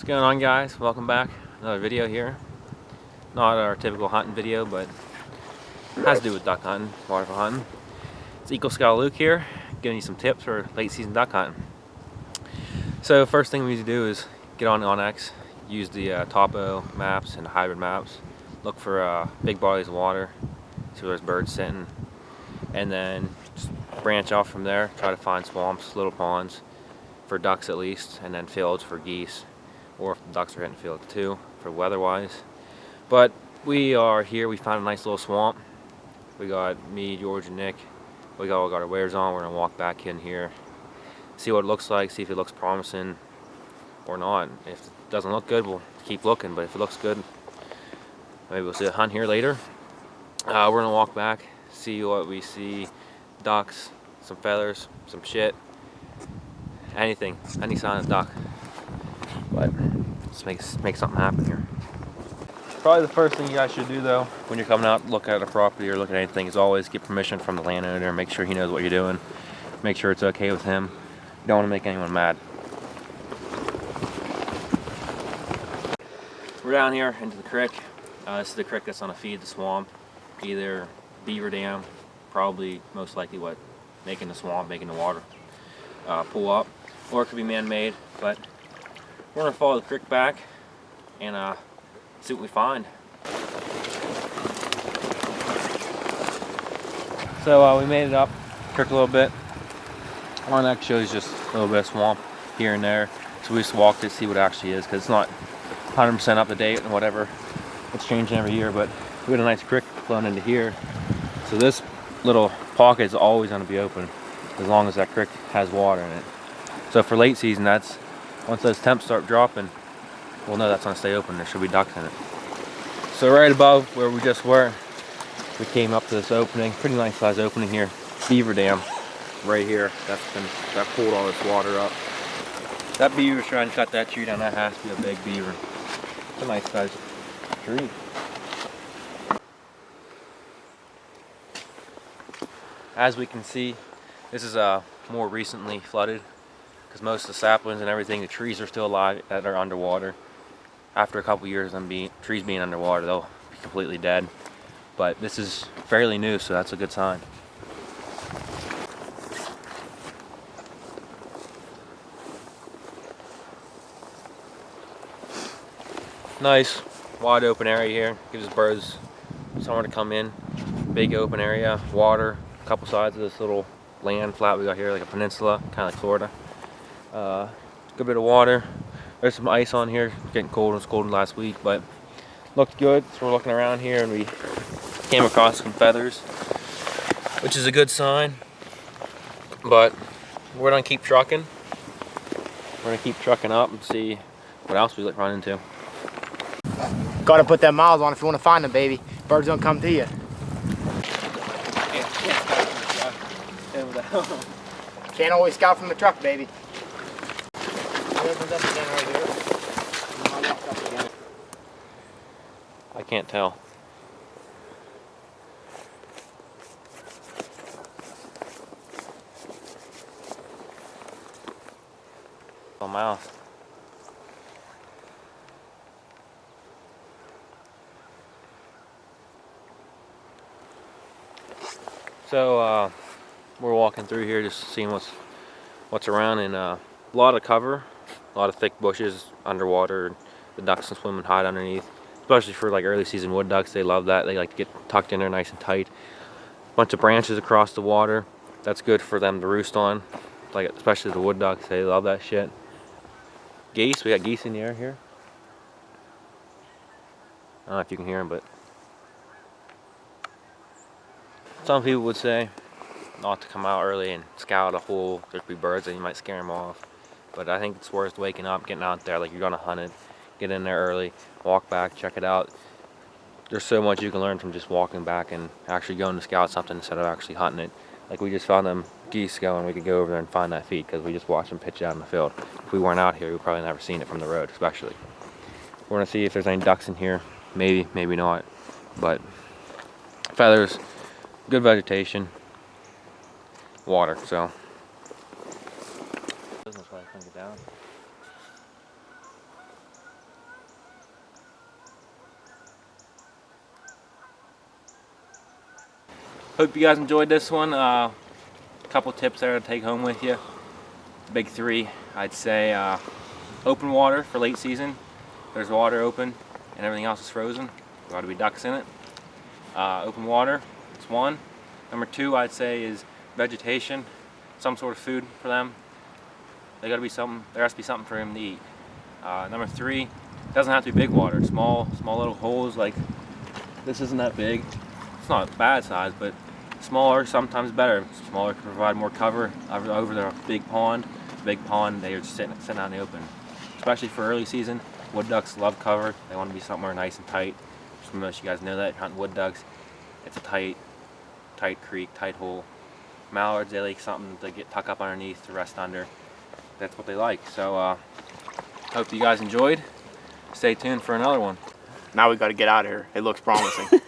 What's going on, guys? Welcome back. Another video here. Not our typical hunting video, but it has to do with duck hunting, waterfowl hunting. It's Eagle Scout Luke here, giving you some tips for late season duck hunting. So first thing we need to do is get on OnX, use the Topo maps and hybrid maps, look for big bodies of water, see where there's birds sitting, and then just branch off from there, try to find swamps, little ponds, for ducks at least, and then fields for geese, or if the ducks are hitting fields too, for weather-wise. But we are here, we found a nice little swamp. We got me, George, and Nick. We all got our wares on. We're gonna walk back in here, see what it looks like, see if it looks promising or not. If it doesn't look good, we'll keep looking, but if it looks good, maybe we'll see a hunt here later. We're gonna walk back, see what we see. Ducks, some feathers, some shit, anything, any sign of duck. But let's make something happen here. Probably the first thing you guys should do though, when you're coming out, look at a property or look at anything, is always get permission from the landowner. Make sure he knows what you're doing. Make sure it's okay with him. You don't want to make anyone mad. We're down here into the creek. This is the creek that's gonna feed the swamp. Either beaver dam, probably most likely what making the swamp, making the water pull up, or it could be man-made. But we're gonna follow the creek back and see what we find. So we made it up creek a little bit. OnX shows just a little bit of swamp here and there, so we just walked it, see what it actually is, because it's not 100% up to date and whatever. It's changing every year, but we got a nice creek flowing into here. So this little pocket is always going to be open as long as that creek has water in it. So for late season, that's once those temps start dropping, we'll know that's going to stay open. There should be ducks in it. So right above where we just were, we came up to this opening, pretty nice size opening here. Beaver dam right here. That pulled all this water up. That beaver's trying to cut that tree down. That has to be a big beaver. It's a nice size tree. As we can see, this is more recently flooded, because most of the saplings and everything, the trees are still alive that are underwater. After a couple years of trees being underwater, they'll be completely dead. But this is fairly new, so that's a good sign. Nice wide open area here, gives birds somewhere to come in. Big open area, water, a couple sides of this little land flat we got here, like a peninsula, kind of like Florida. Good bit of water. There's some ice on here, getting cold. It was cold last week, but looked good. So we're looking around here and we came across some feathers, which is a good sign. But we're gonna keep trucking. We're gonna keep trucking up and see what else we run into. Gotta put that miles on if you want to find them, baby. Birds don't come to you. Can't always scout from the truck, baby. I can't tell. Oh, mouse. So we're walking through here, just seeing what's around, and a lot of cover, a lot of thick bushes underwater. The ducks can swim and hide underneath, especially for like early season wood ducks. They love that. They like to get tucked in there nice and tight. Bunch of branches across the water. That's good for them to roost on, like especially the wood ducks. They love that shit. Geese, we got geese in the air here. I don't know if you can hear them, but some people would say not to come out early and scout a hole. There'd be birds and you might scare them off. But I think it's worth waking up, getting out there like you're gonna hunt it. Get in there early, walk back, check it out. There's so much you can learn from just walking back and actually going to scout something instead of actually hunting it. Like we just found them geese going, we could go over there and find that feed because we just watched them pitch out in the field. If we weren't out here, we'd probably never seen it from the road, especially. We're gonna see if there's any ducks in here. Maybe, maybe not. But feathers, good vegetation, water, so. Doesn't try to bring it down. Hope you guys enjoyed this one. Couple tips there to take home with you. Big three, I'd say open water for late season. There's water open and everything else is frozen. There ought to be ducks in it. Open water, it's one. Number two, I'd say, is vegetation, some sort of food for them. There has to be something for them to eat. Number three, it doesn't have to be big water. Small little holes, like this isn't that big. It's not bad size, but smaller sometimes better. Smaller can provide more cover over the big pond. Big pond, they are just sitting out in the open. Especially for early season, wood ducks love cover. They want to be somewhere nice and tight. Just most of you guys know that hunting wood ducks, it's a tight creek, tight hole. Mallards, they like something to tuck up underneath to rest under. That's what they like. So hope you guys enjoyed. Stay tuned for another one. Now we got to get out of here. It looks promising.